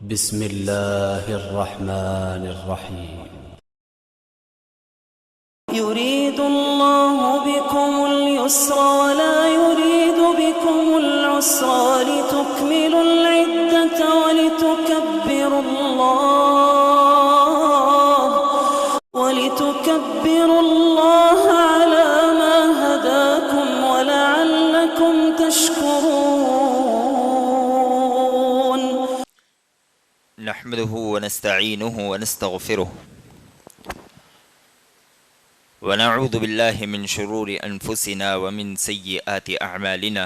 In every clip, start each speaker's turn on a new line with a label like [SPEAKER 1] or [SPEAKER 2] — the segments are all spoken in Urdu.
[SPEAKER 1] بسم الله الرحمن الرحيم.
[SPEAKER 2] يريد الله بكم اليسر ولا يريد بكم العسر ولتكملوا العدة ولتكبروا الله على ما هداكم ولعلكم تشكرون.
[SPEAKER 3] نحمده ونستعينه ونستغفره ونعوذ بالله من شرور أنفسنا ومن سيئات أعمالنا.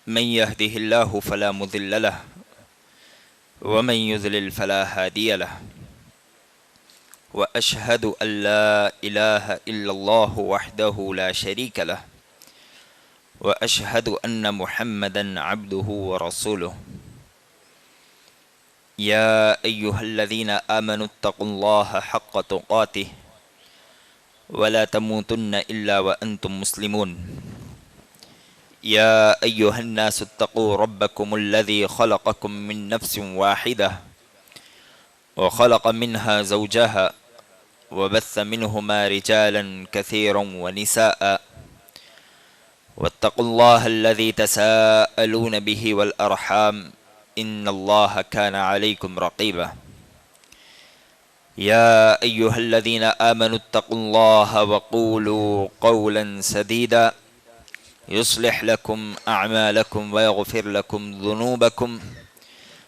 [SPEAKER 3] من يهده الله فلا مضل له ومن يضلل فلا هادي له، وأشهد أن لا إله إلا الله وحده لا شريك له، وأشهد أن محمدا عبده ورسوله. يا أيها الذين آمنوا اتقوا الله حق تقاته ولا تموتن إلا وأنتم مسلمون. يا أيها الناس اتقوا ربكم الذي خلقكم من نفس واحدة وخلق منها زوجها وبث منهما رجالا كثيرا ونساء، واتقوا الله الذي تساءلون به والأرحام إن الله كان عليكم رقيبا. يا أيها الذين آمنوا اتقوا الله وقولوا قولا سديدا يصلح لكم أعمالكم ويغفر لكم ذنوبكم،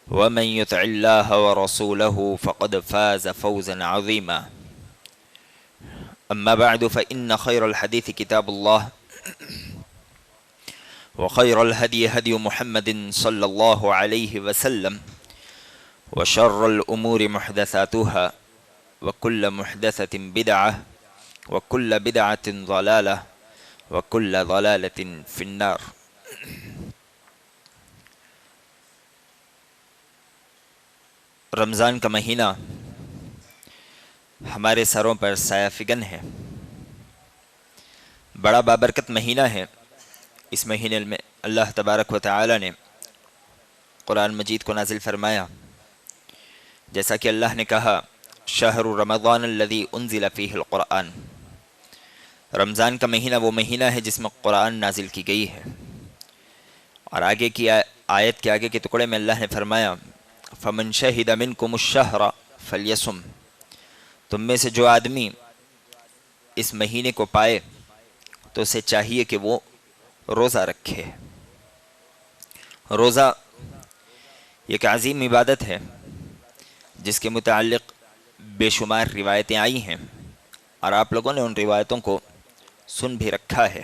[SPEAKER 3] ومن يطع الله ورسوله فقد فاز فوزا عظيما. أما بعد، فإن خير الحديث كتاب الله، وخير الهدي هدي محمد صلى الله عليه وسلم، وشر الأمور محدثاتها، وكل محدثة بدعة، وكل بدعة ضلالة، وكل ضلالة في النار. رمضان کا مہینہ ہمارے سروں پر سایہ فگن ہے، بڑا بابرکت مہینہ ہے۔ اس مہینے میں اللہ تبارک و تعالی نے قرآن مجید کو نازل فرمایا، جیسا کہ اللہ نے کہا شہر رمضان الذی انزل فیہ القرآن، رمضان کا مہینہ وہ مہینہ ہے جس میں قرآن نازل کی گئی ہے۔ اور آگے کی آیت کے آگے کے ٹکڑے میں اللہ نے فرمایا فمن شہد منکم الشہر فلیصم، تم میں سے جو آدمی اس مہینے کو پائے تو اسے چاہیے کہ وہ روزہ رکھے۔ روزہ ایک عظیم عبادت ہے جس کے متعلق بے شمار روایتیں آئی ہیں، اور آپ لوگوں نے ان روایتوں کو سن بھی رکھا ہے۔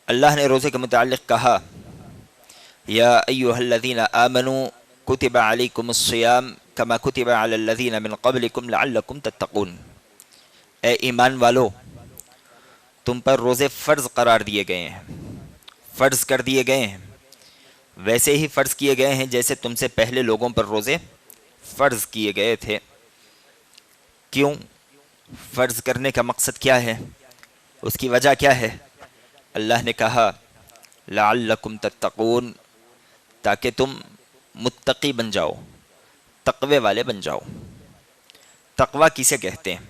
[SPEAKER 3] اللہ نے روزے کے متعلق کہا یا ایھا الذین آمنوا کتب علیکم الصیام کما کتب علی الذین من قبلکم لعلکم تتقون، اے ایمان والو تم پر روزے فرض قرار دیے گئے ہیں، فرض کر دیے گئے ہیں، ویسے ہی فرض کیے گئے ہیں جیسے تم سے پہلے لوگوں پر روزے فرض کیے گئے تھے۔ کیوں؟ فرض کرنے کا مقصد کیا ہے؟ اس کی وجہ کیا ہے؟ اللہ نے کہا لعلکم تتقون، تاکہ تم متقی بن جاؤ، تقوی والے بن جاؤ۔ تقوی کسے کہتے ہیں؟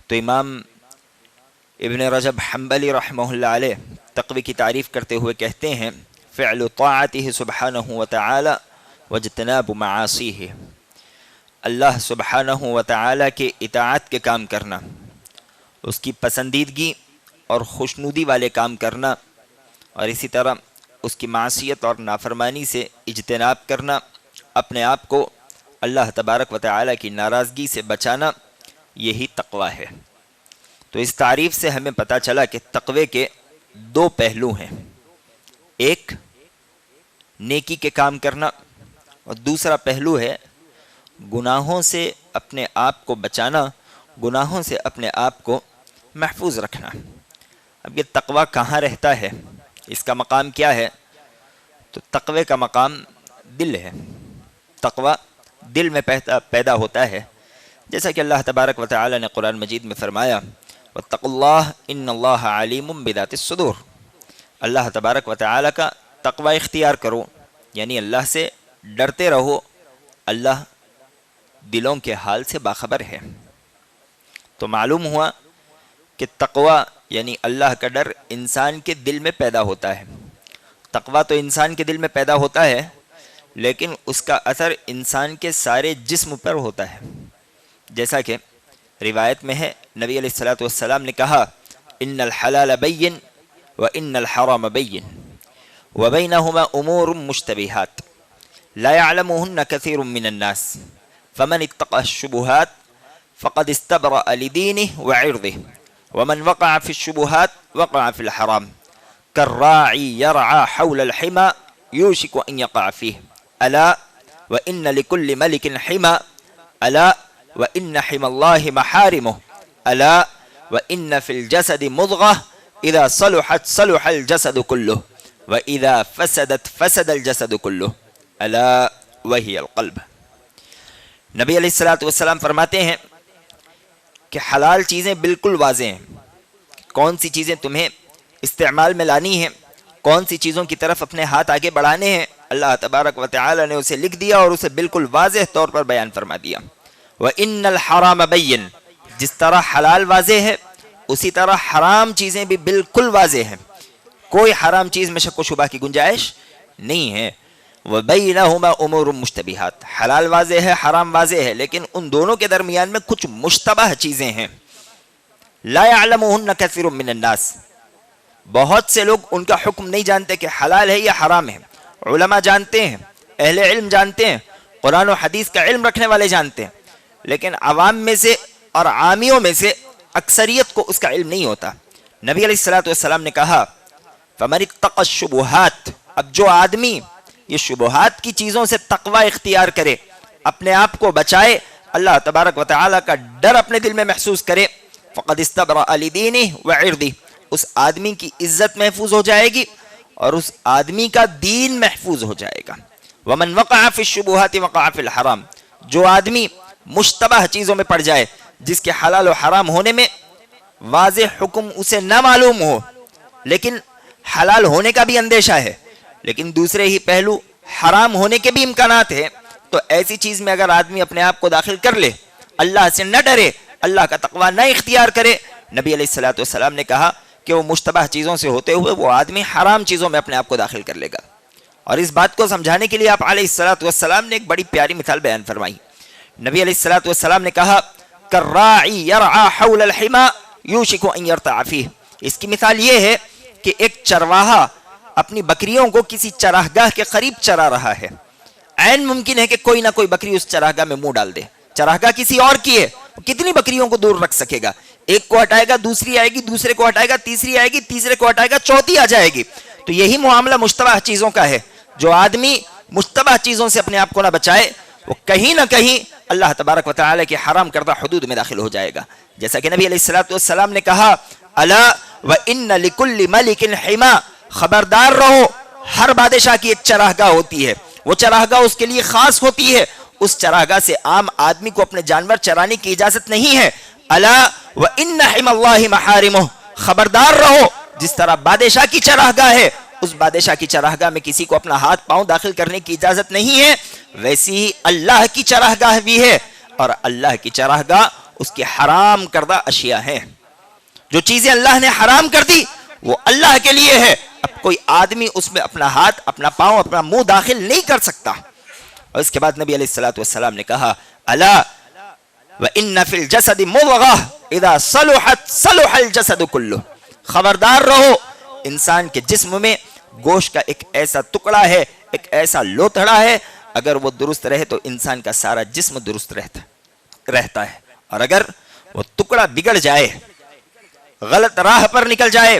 [SPEAKER 3] تو امام ابن رجب حنبلی رحمہ اللہ علیہ تقوی کی تعریف کرتے ہوئے کہتے ہیں فعل طاعته سبحانہ وتعالی واجتناب معاصیہ، اللہ سبحانہ وتعالی کے اطاعت کے کام کرنا، اس کی پسندیدگی اور خوشنودی والے کام کرنا، اور اسی طرح اس کی معصیت اور نافرمانی سے اجتناب کرنا، اپنے آپ کو اللہ تبارک و تعالی کی ناراضگی سے بچانا، یہی تقوی ہے۔ تو اس تعریف سے ہمیں پتہ چلا کہ تقوی کے دو پہلو ہیں، ایک نیکی کے کام کرنا، اور دوسرا پہلو ہے گناہوں سے اپنے آپ کو بچانا، گناہوں سے اپنے آپ کو محفوظ رکھنا۔ اب یہ تقوی کہاں رہتا ہے، اس کا مقام کیا ہے؟ تو تقوی کا مقام دل ہے۔ تقوی دل میں پیدا ہوتا ہے، جیسا کہ اللہ تبارک و تعالی نے قرآن مجید میں فرمایا واتقوا اللہ ان اللہ علیم بذات الصدور، اللہ تبارک و تعالی کا تقوی اختیار کرو، یعنی اللہ سے ڈرتے رہو، اللہ دلوں کے حال سے باخبر ہے۔ تو معلوم ہوا کہ تقوی یعنی اللہ کا ڈر انسان کے دل میں پیدا ہوتا ہے۔ تقوی تو انسان کے دل میں پیدا ہوتا ہے، لیکن اس کا اثر انسان کے سارے جسم پر ہوتا ہے۔ جیسا کہ روایت میں ہے، نبی علیہ الصلوۃ والسلام نے کہا، ان الحلال بین وان الحرام بین وبینہما امور مشتبہات لا يعلمهن كثير من الناس فمن اتقى الشبهات فقد استبرأ لدينه وعرضه ومن وقع في الشبهات وقع في الحرام كالراعي يرعى حول الحمى يوشك أن يقع فيه ألا وإن لكل ملك حمى ألا وإن حمى الله محارمه ألا وإن في الجسد مضغة إذا صلحت صلح الجسد كله وإذا فسدت فسد الجسد كله ألا وهي القلب۔ نبی علیہ الصلوۃ والسلام فرماتے ہیں کہ حلال چیزیں بالکل واضح ہیں، کون سی چیزیں تمہیں استعمال میں لانی ہیں، کون سی چیزوں کی طرف اپنے ہاتھ آگے بڑھانے ہیں، اللہ تبارک و تعالی نے اسے لکھ دیا اور اسے بالکل واضح طور پر بیان فرما دیا۔ وَإِنَّ الْحَرَامَ بَيِّن، جس طرح حلال واضح ہے اسی طرح حرام چیزیں بھی بالکل واضح ہیں، کوئی حرام چیز میں شک و شبہ کی گنجائش نہیں ہے۔ وَبَيْنَهُمَا أُمُورٌ مُشْتَبِهَاتٌ، حلال واضح ہے حرام واضح ہے، لیکن ان دونوں کے درمیان میں کچھ مشتبہ چیزیں ہیں۔ لَا يَعْلَمُهُنَّ كَثِيرٌ مِّنَ النَّاسِ، بہت سے لوگ ان کا حکم نہیں جانتے کہ حلال ہے یا حرام ہے۔ علماء جانتے ہیں، اہل علم جانتے ہیں، قرآن و حدیث کا علم رکھنے والے جانتے ہیں، لیکن عوام میں سے اور عامیوں میں سے اکثریت کو اس کا علم نہیں ہوتا۔ نبی علیہ الصلوۃ والسلام نے کہا، فَمَنِ اتَّقَى الشُّبُهَاتِ، اب جو آدمی یہ شبہات کی چیزوں سے تقوی اختیار کرے، اپنے آپ کو بچائے، اللہ تبارک و تعالی کا ڈر اپنے دل میں محسوس کرے، فقد استبرأ لدینہ وعرضہ، اس آدمی کی عزت محفوظ ہو جائے گی اور اس آدمی کا دین محفوظ ہو جائے گا۔ ومن وقع فی الشبہات وقع فی الحرام، جو آدمی مشتبہ چیزوں میں پڑ جائے، جس کے حلال و حرام ہونے میں واضح حکم اسے نہ معلوم ہو، لیکن حلال ہونے کا بھی اندیشہ ہے، لیکن دوسرے ہی پہلو حرام ہونے کے بھی امکانات ہیں، تو ایسی چیز میں اگر آدمی اپنے آپ کو داخل کر لے، اللہ سے نہ ڈرے، اللہ کا تقوی نہ اختیار کرے، نبی علیہ الصلوۃ والسلام نے کہا کہ وہ مشتبہ چیزوں سے ہوتے ہوئے وہ آدمی حرام چیزوں میں اپنے آپ کو داخل کر لے گا۔ اور اس بات کو سمجھانے کے لیے آپ علیہ الصلوۃ والسلام نے ایک بڑی پیاری مثال بیان فرمائی۔ نبی علیہ الصلوۃ والسلام نے کہا، کالراعی یرعی حول الحمى یوشک ان یرتع فیہ، اس کی مثال یہ ہے کہ ایک چرواہا اپنی بکریوں کو کسی چراگاہ کے قریب چرا رہا ہے، عین ممکن ہے کہ کوئی نہ کوئی بکری اس چراگاہ میں منہ ڈال دے، چراگاہ کسی اور کی ہے، کتنی بکریوں کو دور رکھ سکے گا؟ ایک کو ہٹائے گا دوسری آئے گی، دوسرے کو ہٹائے گا تیسری آئے گی، تیسرے کو ہٹائے گا چوتھی آ جائے گی۔ تو یہی معاملہ مشتبہ چیزوں کا ہے، جو آدمی مشتبہ چیزوں سے اپنے آپ کو نہ بچائے، وہ کہیں نہ کہیں اللہ تبارک و تعالی کی حرام کردہ حدود میں داخل ہو جائے گا۔ جیسا کہ نبی علیہ الصلوۃ والسلام نے کہا، الا وان لکل ملک حما، خبردار رہو، ہر بادشاہ کی ایک چراگاہ ہوتی ہے، وہ چراگاہ اس کے لیے خاص ہوتی ہے، اس چراگاہ سے عام آدمی کو اپنے جانور چرانے کی اجازت نہیں ہے۔ الا وان حمى الله محارمه، خبردار رہو، جس طرح بادشاہ کی چراگاہ ہے، اس بادشاہ کی چراگاہ میں کسی کو اپنا ہاتھ پاؤں داخل کرنے کی اجازت نہیں ہے، ویسی ہی اللہ کی چراگاہ بھی ہے، اور اللہ کی چراگاہ اس کی حرام کردہ اشیاء ہیں۔ جو چیزیں اللہ نے حرام کر دی وہ اللہ کے لیے ہے، اب کوئی آدمی اس میں اپنا ہاتھ، اپنا پاؤں، اپنا منہ داخل نہیں کر سکتا۔ اور اس کے بعد نبی علیہ الصلوۃ والسلام نے کہا، الا وان فی الجسد مضغہ اذا صلحت صلح الجسد کلہ، خبردار رہو، انسان کے جسم میں گوشت کا ایک ایسا ٹکڑا ہے، ایک ایسا لوتھڑا ہے، اگر وہ درست رہے تو انسان کا سارا جسم درست رہتا ہے، اور اگر وہ ٹکڑا بگڑ جائے، غلط راہ پر نکل جائے،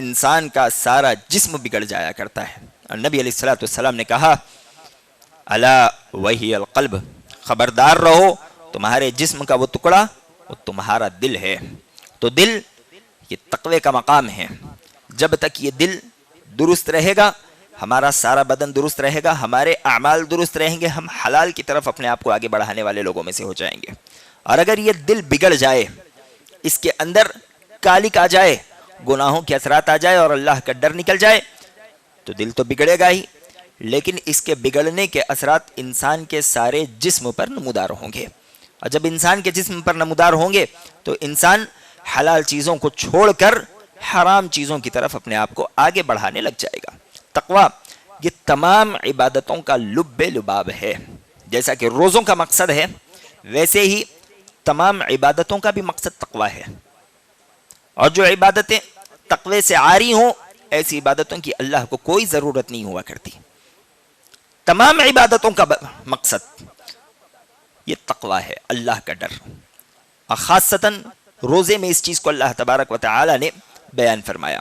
[SPEAKER 3] انسان کا سارا جسم بگڑ جایا کرتا ہے۔ اور نبی علیہ الصلوۃ والسلام نے کہا، الا وہی القلب، خبردار رہو، تمہارے جسم کا وہ ٹکڑا وہ تمہارا دل ہے۔ تو دل یہ تقوی کا مقام ہے، جب تک یہ دل درست رہے گا ہمارا سارا بدن درست رہے گا، ہمارے اعمال درست رہیں گے، ہم حلال کی طرف اپنے آپ کو آگے بڑھانے والے لوگوں میں سے ہو جائیں گے۔ اور اگر یہ دل بگڑ جائے، اس کے اندر کالک آ جائے، گناہوں کے اثرات آ جائے اور اللہ کا ڈر نکل جائے، تو دل تو بگڑے گا ہی، لیکن اس کے بگڑنے کے اثرات انسان کے سارے جسم پر نمودار ہوں گے، اور جب انسان کے جسم پر نمودار ہوں گے تو انسان حلال چیزوں کو چھوڑ کر حرام چیزوں کی طرف اپنے آپ کو آگے بڑھانے لگ جائے گا۔ تقوی یہ تمام عبادتوں کا لب لباب ہے۔ جیسا کہ روزوں کا مقصد ہے، ویسے ہی تمام عبادتوں کا بھی مقصد تقوی ہے، اور جو عبادتیں تقوی سے عاری ہوں ایسی عبادتوں کی اللہ کو کوئی ضرورت نہیں ہوا کرتی۔ تمام عبادتوں کا مقصد یہ تقوی ہے، اللہ کا ڈر، اور خاصتاً روزے میں اس چیز کو اللہ تبارک و تعالی نے بیان فرمایا۔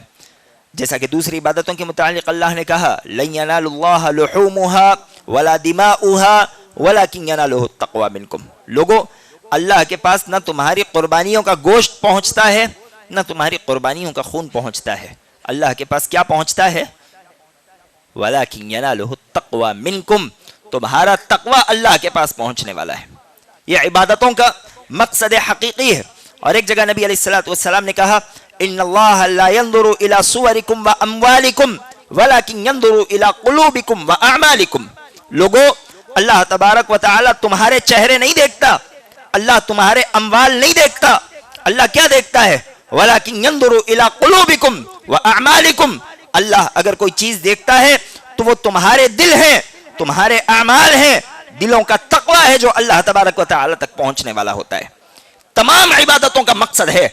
[SPEAKER 3] جیسا کہ دوسری عبادتوں کے متعلق اللہ نے کہا لن ینال اللہ لحومها ولا دماؤها ولکن ینالہ التقوی منکم۔ لوگو، اللہ کے پاس نہ تمہاری قربانیوں کا گوشت پہنچتا ہے نہ تمہاری قربانیوں کا خون پہنچتا ہے، اللہ کے پاس کیا پہنچتا ہے؟ وَلَكِنْ يَنَالُهُ التَّقْوَى مِنْكُمْ، تمہارا تقوی اللہ کے پاس پہنچنے والا ہے۔ یہ عبادتوں کا مقصد حقیقی ہے۔ اور ایک جگہ نبی علیہ السلام نے کہا إِنَّ اللَّهَ لَا يَنْظُرُ إِلَى صُوَرِكُمْ وَأَمْوَالِكُمْ وَلَكِنْ يَنْظُرُ إِلَى قُلُوبِكُمْ وَأَعْمَالِكُمْ۔ لوگو، اللہ تبارک و تعالی تمہارے چہرے نہیں دیکھتا، اللہ تمہارے اموال نہیں دیکھتا، اللہ کیا دیکھتا ہے؟ وَلَكِنْ يَنْظُرُ إِلَى قُلُوبِكُمْ وَأَعْمَالِكُمْ۔ اللہ اگر کوئی چیز دیکھتا ہے تو وہ تمہارے دل ہیں، تمہارے اعمال ہیں، دلوں کا تقوی ہے جو اللہ تبارک و تعالی تک پہنچنے والا ہوتا ہے۔ تمام عبادتوں کا مقصد ہے،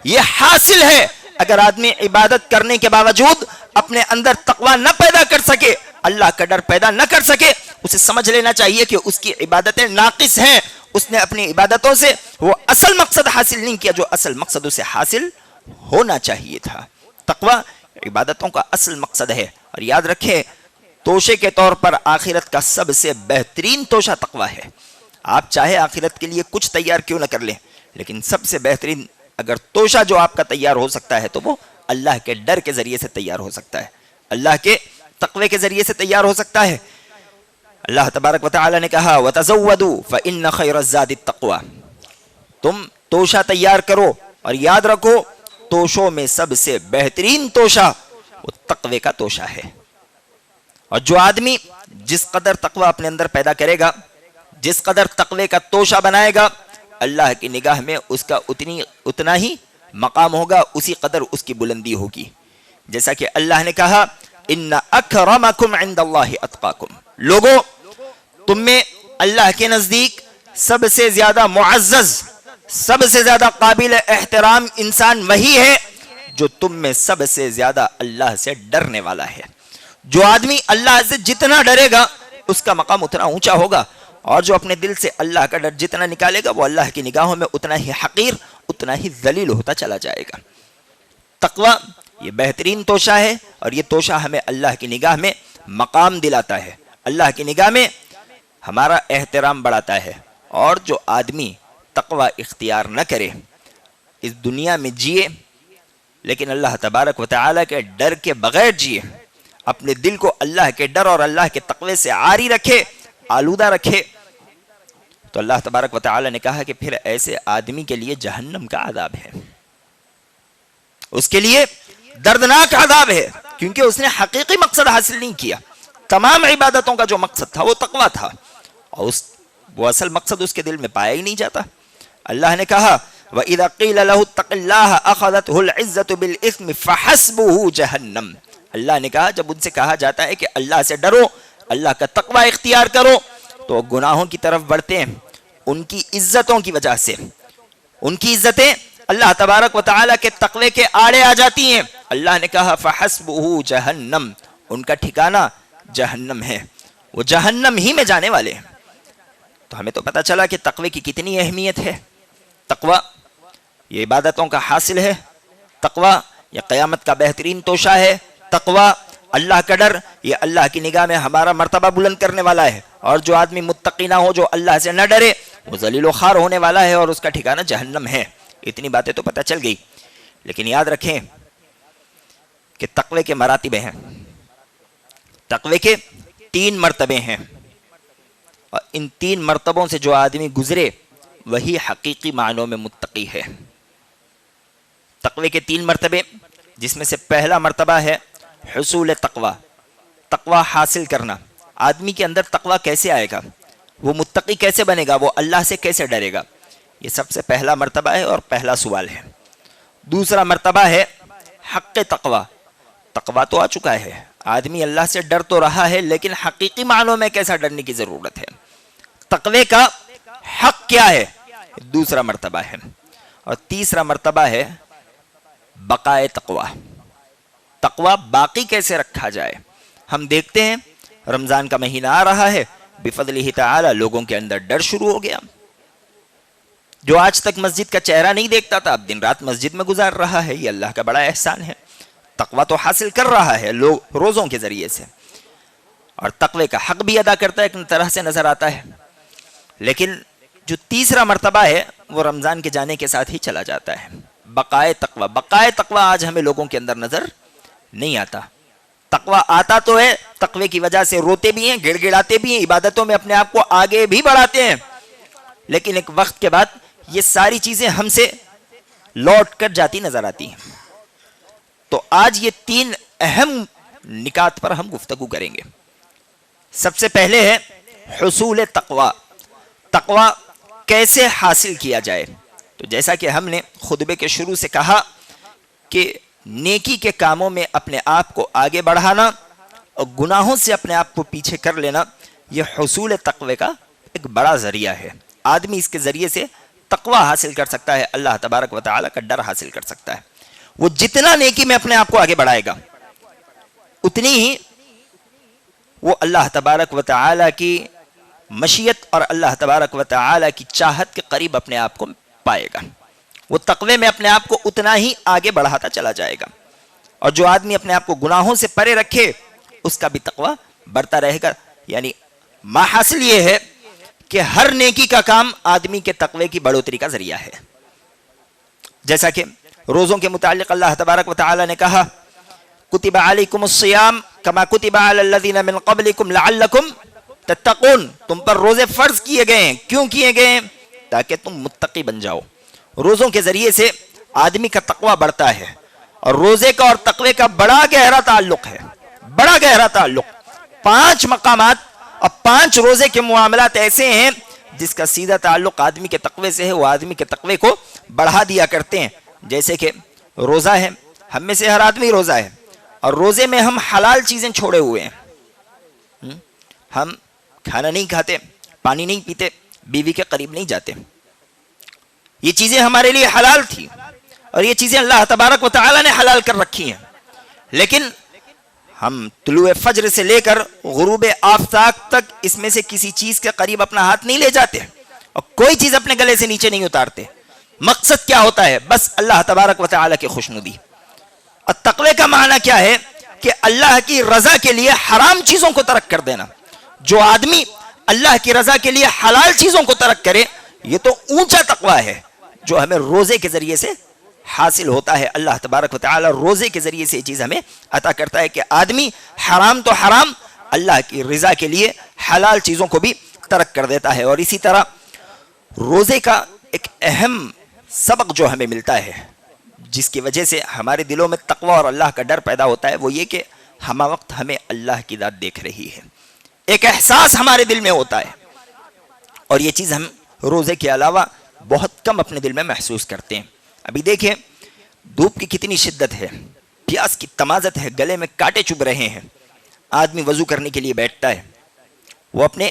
[SPEAKER 3] یہ حاصل ہے۔ اگر آدمی عبادت کرنے کے باوجود اپنے اندر تقوی نہ پیدا کر سکے، اللہ کا ڈر پیدا نہ کر سکے، اسے سمجھ لینا چاہیے کہ اس کی عبادتیں ناقص ہیں، اس نے اپنی عبادتوں سے وہ اصل مقصد حاصل نہیں کیا جو اصل مقصد اسے حاصل ہونا چاہیے تھا۔ تقوی عبادتوں کا اصل مقصد ہے، اور یاد رکھیں توشے کے طور پر آخرت کا سب سے بہترین توشہ تقوی ہے۔ آپ چاہے آخرت کے لیے کچھ تیار کیوں نہ کر لیں، لیکن سب سے بہترین اگر توشہ جو آپ کا تیار ہو سکتا ہے تو وہ اللہ کے ڈر کے ذریعے سے تیار ہو سکتا ہے، اللہ کے تقوی کے ذریعے سے تیار ہو سکتا ہے۔ اللہ تبارک و تعالی نے کہا وَتَزَوَّدُوا فَإِنَّ خَيْرَ الزَّادِ التَّقْوَى، تم توشہ تیار کرو، اور یاد رکھو توشوں میں سب سے بہترین توشہ وہ تقوی کا توشہ ہے۔ اور جو آدمی جس قدر تقوی اپنے اندر پیدا کرے گا، جس قدر تقوی کا توشہ بنائے گا، اللہ کی نگاہ میں اس کا اتنا ہی مقام ہوگا، اسی قدر اس کی بلندی ہوگی۔ جیسا کہ اللہ نے کہا ان اکرمکم عند اللہ اتقاکم، لوگو تم میں اللہ کے نزدیک سب سے زیادہ معزز، سب سے زیادہ قابل احترام انسان وہی ہے جو تم میں سب سے زیادہ اللہ سے ڈرنے والا ہے۔ جو آدمی اللہ سے جتنا ڈرے گا اس کا مقام اتنا اونچا ہوگا، اور جو اپنے دل سے اللہ کا ڈر جتنا نکالے گا وہ اللہ کی نگاہوں میں اتنا ہی حقیر، اتنا ہی ذلیل ہوتا چلا جائے گا۔ تقوی یہ بہترین توشہ ہے، اور یہ توشہ ہمیں اللہ کی نگاہ میں مقام دلاتا ہے، اللہ کی نگاہ میں ہمارا احترام بڑھاتا ہے۔ اور جو آدمی تقوی اختیار نہ کرے، اس دنیا میں جیے لیکن اللہ تبارک و تعالی کے ڈر کے بغیر جیے، اپنے دل کو اللہ کے ڈر اور اللہ کے تقوی سے عاری رکھے، آلودہ رکھے، تو اللہ تبارک و تعالی نے کہا کہ پھر ایسے آدمی کے لیے جہنم کا عذاب ہے، اس کے لیے دردناک عذاب ہے، کیونکہ اس نے حقیقی مقصد حاصل نہیں کیا۔ تمام عبادتوں کا جو مقصد تھا وہ تقوی تھا، اور وہ اصل مقصد اس کے دل میں پایا ہی نہیں جاتا۔ اللہ نے کہا وَإِذَا قِيلَ لَهُ اتَّقِ اللَّهَ أَخَذَتْهُ الْعِزَّةُ بِالْإِثْمِ فَحَسْبُهُ جَهَنَّمْ۔ اللہ نے کہا جب ان سے کہا جاتا ہے کہ اللہ سے ڈرو، اللہ کا تقوی اختیار کرو، تو وہ گناہوں کی طرف بڑھتے ہیں ان کی عزتوں کی وجہ سے۔ ان کی عزتیں اللہ تبارک و تعالیٰ کے تقوی کے آڑے آ جاتی ہیں۔ اللہ نے کہا فَحَسْبُهُ جَهَنَّمْ، ان کا ٹھکانہ جہنم ہے، وہ جہنم ہی میں جانے والے ہیں۔ تو ہمیں تو پتہ چلا کہ تقوی کی کتنی اہمیت ہے۔ تقوی یہ عبادتوں کا حاصل ہے، تقوی یہ قیامت کا بہترین توشہ ہے، تقوی اللہ کا ڈر یہ اللہ کی نگاہ میں ہمارا مرتبہ بلند کرنے والا ہے، اور جو آدمی متقی نہ ہو، جو اللہ سے نہ ڈرے، وہ ذلیل و خوار ہونے والا ہے اور اس کا ٹھکانہ جہنم ہے۔ اتنی باتیں تو پتہ چل گئی، لیکن یاد رکھیں کہ تقوی کے مراتب ہیں، تقوی کے 3 مرتبے ہیں، اور ان 3 مرتبوں سے جو آدمی گزرے وہی حقیقی معنوں میں متقی ہے۔ تقوی کے 3 مرتبے، جس میں سے پہلا مرتبہ ہے حصول تقوی، تقوی حاصل کرنا، آدمی کے اندر تقوی کیسے آئے گا، وہ متقی کیسے بنے گا، وہ اللہ سے کیسے ڈرے گا؟ یہ سب سے پہلا مرتبہ ہے اور پہلا سوال ہے۔ دوسرا مرتبہ ہے حق تقوی۔ تقوی تو آ چکا ہے، آدمی اللہ سے ڈر تو رہا ہے، لیکن حقیقی معنوں میں کیسا ڈرنے کی ضرورت ہے؟ تقوی کا حق کیا ہے؟ دوسرا مرتبہ ہے۔ اور تیسرا مرتبہ ہے بقائے تقوی۔ تقوی باقی کیسے رکھا جائے؟ ہم دیکھتے ہیں رمضان کا مہینہ آ رہا ہے، بفضلہ تعالی لوگوں کے اندر ڈر شروع ہو گیا۔ جو آج تک مسجد کا چہرہ نہیں دیکھتا تھا، اب دن رات مسجد میں گزار رہا ہے، یہ اللہ کا بڑا احسان ہے۔ تقوی تو حاصل کر رہا ہے لوگ روزوں کے ذریعے سے، اور تقوی کا حق بھی ادا کرتا ہے، ایک طرح سے نظر آتا ہے۔ لیکن جو تیسرا مرتبہ ہے وہ رمضان کے جانے کے ساتھ ہی چلا جاتا ہے، بقائے تقوی۔ بقائے تقوی آج ہمیں لوگوں کے اندر نظر نہیں آتا۔ تقوی آتا تو ہے، تقوی کی وجہ سے روتے بھی ہیں، گڑ گڑاتے بھی ہیں، عبادتوں میں اپنے آپ کو آگے بھی بڑھاتے ہیں، لیکن ایک وقت کے بعد یہ ساری چیزیں ہم سے لوٹ کر جاتی نظر آتی ہیں۔ تو آج یہ تین اہم نکات پر ہم گفتگو کریں گے۔ سب سے پہلے ہے حصول تقوی۔ تقوی کیسے حاصل کیا جائے؟ تو جیسا کہ ہم نے خطبے کے شروع سے کہا کہ نیکی کے کاموں میں اپنے آپ کو آگے بڑھانا اور گناہوں سے اپنے آپ کو پیچھے کر لینا، یہ حصول تقوی کا ایک بڑا ذریعہ ہے۔ آدمی اس کے ذریعے سے تقوی حاصل کر سکتا ہے، اللہ تبارک و تعالیٰ کا ڈر حاصل کر سکتا ہے۔ وہ جتنا نیکی میں اپنے آپ کو آگے بڑھائے گا، اتنی ہی وہ اللہ تبارک و تعالیٰ کی مشیت اور اللہ تبارک و تعالیٰ کی چاہت کے قریب اپنے آپ کو پائے گا۔ وہ تقوی میں اپنے آپ کو اتنا ہی آگے بڑھاتا چلا جائے گا، اور جو آدمی اپنے آپ کو گناہوں سے پرے رکھے اس کا بھی تقوی بڑھتا رہے گا۔ یعنی ماحصل یہ ہے کہ ہر نیکی کا کام آدمی کے تقوی کی بڑھوتری کا ذریعہ ہے۔ جیسا کہ روزوں کے متعلق اللہ تبارک و تعالی نے کہا کتب علیکم الصیام کما کتب علی الذین من قبلکم لعلکم تتقون، تم پر روزے فرض کیے گئے ہیں۔ کیوں کیے گئے ہیں؟ تاکہ تم متقی بن جاؤ۔ روزوں کے ذریعے سے آدمی کا تقوی بڑھتا ہے، اور روزے کا اور تقوی کا بڑا گہرا تعلق ہے، بڑا گہرا تعلق۔ 5 مقامات اور 5 روزے کے معاملات ایسے ہیں جس کا سیدھا تعلق آدمی کے تقوی سے ہے، وہ آدمی کے تقوی کو بڑھا دیا کرتے ہیں۔ جیسے کہ روزہ ہے، ہم میں سے ہر آدمی روزہ ہے، اور روزے میں ہم حلال چیزیں چھوڑے ہوئے ہیں۔ ہم کھانا نہیں کھاتے، پانی نہیں پیتے، بیوی کے قریب نہیں جاتے۔ یہ چیزیں ہمارے لیے حلال تھی، اور یہ چیزیں اللہ تبارک و تعالی نے حلال کر رکھی ہیں، لیکن ہم طلوع فجر سے لے کر غروب آفتاب تک اس میں سے کسی چیز کے قریب اپنا ہاتھ نہیں لے جاتے، اور کوئی چیز اپنے گلے سے نیچے نہیں اتارتے۔ مقصد کیا ہوتا ہے؟ بس اللہ تبارک و تعالی کی خوشنودی۔ اور تقوی کا معنی کیا ہے؟ کہ اللہ کی رضا کے لیے حرام چیزوں کو ترک کر دینا۔ جو آدمی اللہ کی رضا کے لیے حلال چیزوں کو ترک کرے، یہ تو اونچا تقوی ہے جو ہمیں روزے کے ذریعے سے حاصل ہوتا ہے۔ اللہ تبارک و تعالی روزے کے ذریعے سے یہ چیز ہمیں عطا کرتا ہے کہ آدمی حرام تو حرام، اللہ کی رضا کے لیے حلال چیزوں کو بھی ترک کر دیتا ہے۔ اور اسی طرح روزے کا ایک اہم سبق جو ہمیں ملتا ہے، جس کی وجہ سے ہمارے دلوں میں تقوی اور اللہ کا ڈر پیدا ہوتا ہے، وہ یہ کہ ہمہ وقت ہمیں اللہ کی ذات دیکھ رہی ہے۔ ایک احساس ہمارے دل میں ہوتا ہے، اور یہ چیز ہم روزے کے علاوہ بہت کم اپنے دل میں محسوس کرتے ہیں۔ ابھی دیکھیں دھوپ کی کتنی شدت ہے، پیاس کی تمازت ہے، گلے میں کانٹے چبھ رہے ہیں۔ آدمی وضو کرنے کے لیے بیٹھتا ہے، وہ اپنے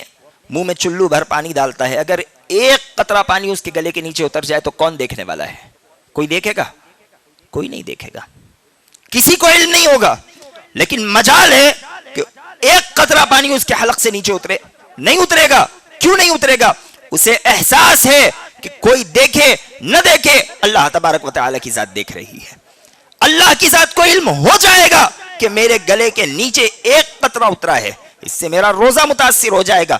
[SPEAKER 3] منہ میں چلو بھر پانی ڈالتا ہے، اگر ایک قطرہ پانی اس کے گلے کے نیچے اتر جائے تو کون دیکھنے والا ہے؟ کوئی دیکھے گا؟ کوئی نہیں دیکھے گا، کسی کو علم نہیں ہوگا، لیکن مجال ہے کہ ایک قطرہ پانی اس کے حلق سے نیچے اترے؟ نہیں اترے گا۔ کیوں نہیں اترے گا؟ اسے احساس ہے کہ کوئی دیکھے نہ دیکھے، اللہ تبارک و تعالی کی ذات دیکھ رہی ہے۔ اللہ کی ذات کو علم ہو جائے گا کہ میرے گلے کے نیچے ایک قطرہ اترا ہے، اس سے میرا روزہ متاثر ہو جائے گا۔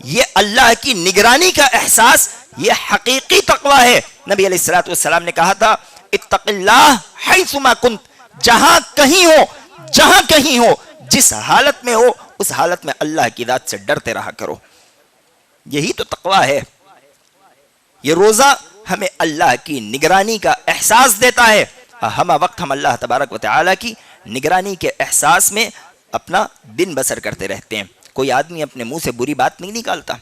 [SPEAKER 3] یہ اللہ کی نگرانی کا احساس، یہ حقیقی تقوی ہے۔ نبی علیہ الصلوۃ والسلام نے کہا تھا اتق اللہ حیثما کنت، جہاں کہیں ہو، جس حالت میں ہو، اس حالت میں اللہ کی ذات سے ڈرتے رہا کرو۔ یہی تو تقوی ہے۔ یہ روزہ ہمیں اللہ کی نگرانی کا احساس دیتا ہے، ہمہ وقت ہم اللہ تبارک و تعالی کی نگرانی کے احساس میں اپنا دن بسر کرتے رہتے ہیں۔ کوئی آدمی اپنے منہ سے بری بات نہیں نکالتا،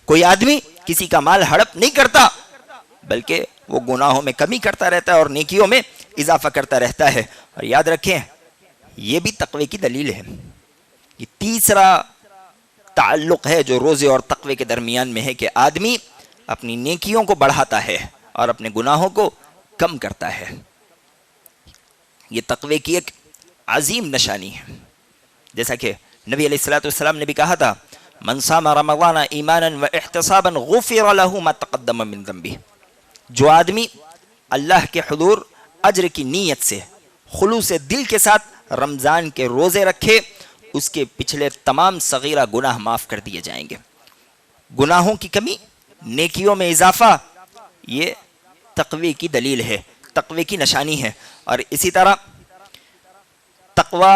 [SPEAKER 3] کوئی آدمی کسی کا مال ہڑپ نہیں کرتا، بلکہ وہ گناہوں میں کمی کرتا رہتا ہے اور نیکیوں میں اضافہ کرتا رہتا ہے۔ اور یاد رکھیں یہ بھی تقوی کی دلیل ہے۔ یہ تیسرا تعلق ہے جو روزے اور تقوی کے درمیان میں ہے کہ آدمی اپنی نیکیوں کو بڑھاتا ہے اور اپنے گناہوں کو کم کرتا ہے۔ یہ تقوی کی ایک عظیم نشانی ہے، جیسا کہ نبی علیہ الصلوۃ والسلام نے بھی کہا تھا من صام رمضان ایمانا واحتسابا غفر له ما تقدم من ذنبه۔ جو آدمی اللہ کے حضور اجر کی نیت سے خلوص دل کے ساتھ رمضان کے روزے رکھے، اس کے پچھلے تمام صغیرہ گناہ معاف کر دیے جائیں گے۔ گناہوں کی کمی، نیکیوں میں اضافہ، یہ تقوی کی دلیل ہے، تقوی کی نشانی ہے۔ اور اسی طرح تقوی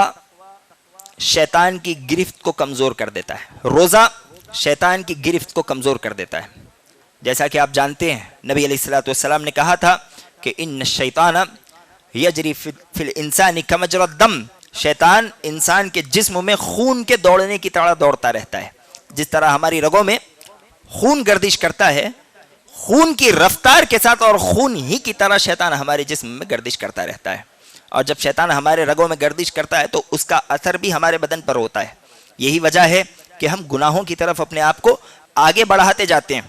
[SPEAKER 3] شیطان کی گرفت کو کمزور کر دیتا ہے، روزہ شیطان کی گرفت کو کمزور کر دیتا ہے۔ جیسا کہ آپ جانتے ہیں نبی علیہ الصلوۃ والسلام نے کہا تھا کہ ان الشیطان یجری فی الانسان کمجری الدم، شیطان انسان کے جسم میں خون کے دوڑنے کی طرح دوڑتا رہتا ہے۔ جس طرح ہماری رگوں میں خون گردش کرتا ہے، خون کی رفتار کے ساتھ اور خون ہی کی طرح شیطان ہمارے جسم میں گردش کرتا رہتا ہے۔ اور جب شیطان ہمارے رگوں میں گردش کرتا ہے تو اس کا اثر بھی ہمارے بدن پر ہوتا ہے۔ یہی وجہ ہے کہ ہم گناہوں کی طرف اپنے آپ کو آگے بڑھاتے جاتے ہیں،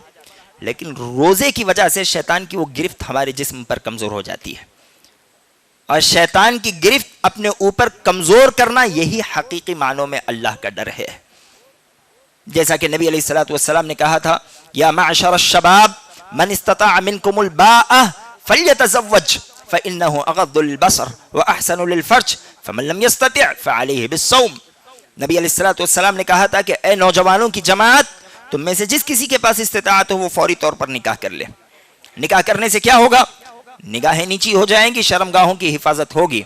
[SPEAKER 3] لیکن روزے کی وجہ سے شیطان کی وہ گرفت ہمارے جسم پر کمزور ہو جاتی ہے۔ اور شیطان کی گرفت اپنے اوپر کمزور کرنا یہی حقیقی معنوں میں اللہ کا ڈر ہے۔ جیسا کہ نبی علیہ الصلوۃ والسلام نے کہا تھا یا معشر الشباب من استطاع منکم الباءۃ فلیتزوج فإنه اغض للبصر واحسن للفرج فمن لم يستطع فعليه بالصوم۔ نبی علیہ الصلوۃ والسلام نے کہا تھا کہ اے نوجوانوں کی جماعت، تم میں سے جس کسی کے پاس استطاعت ہو وہ فوری طور پر نکاح کر لے۔ نکاح کرنے سے کیا ہوگا؟ نگاہیں نیچی ہو جائیں گی، شرمگاہوں کی حفاظت ہوگی۔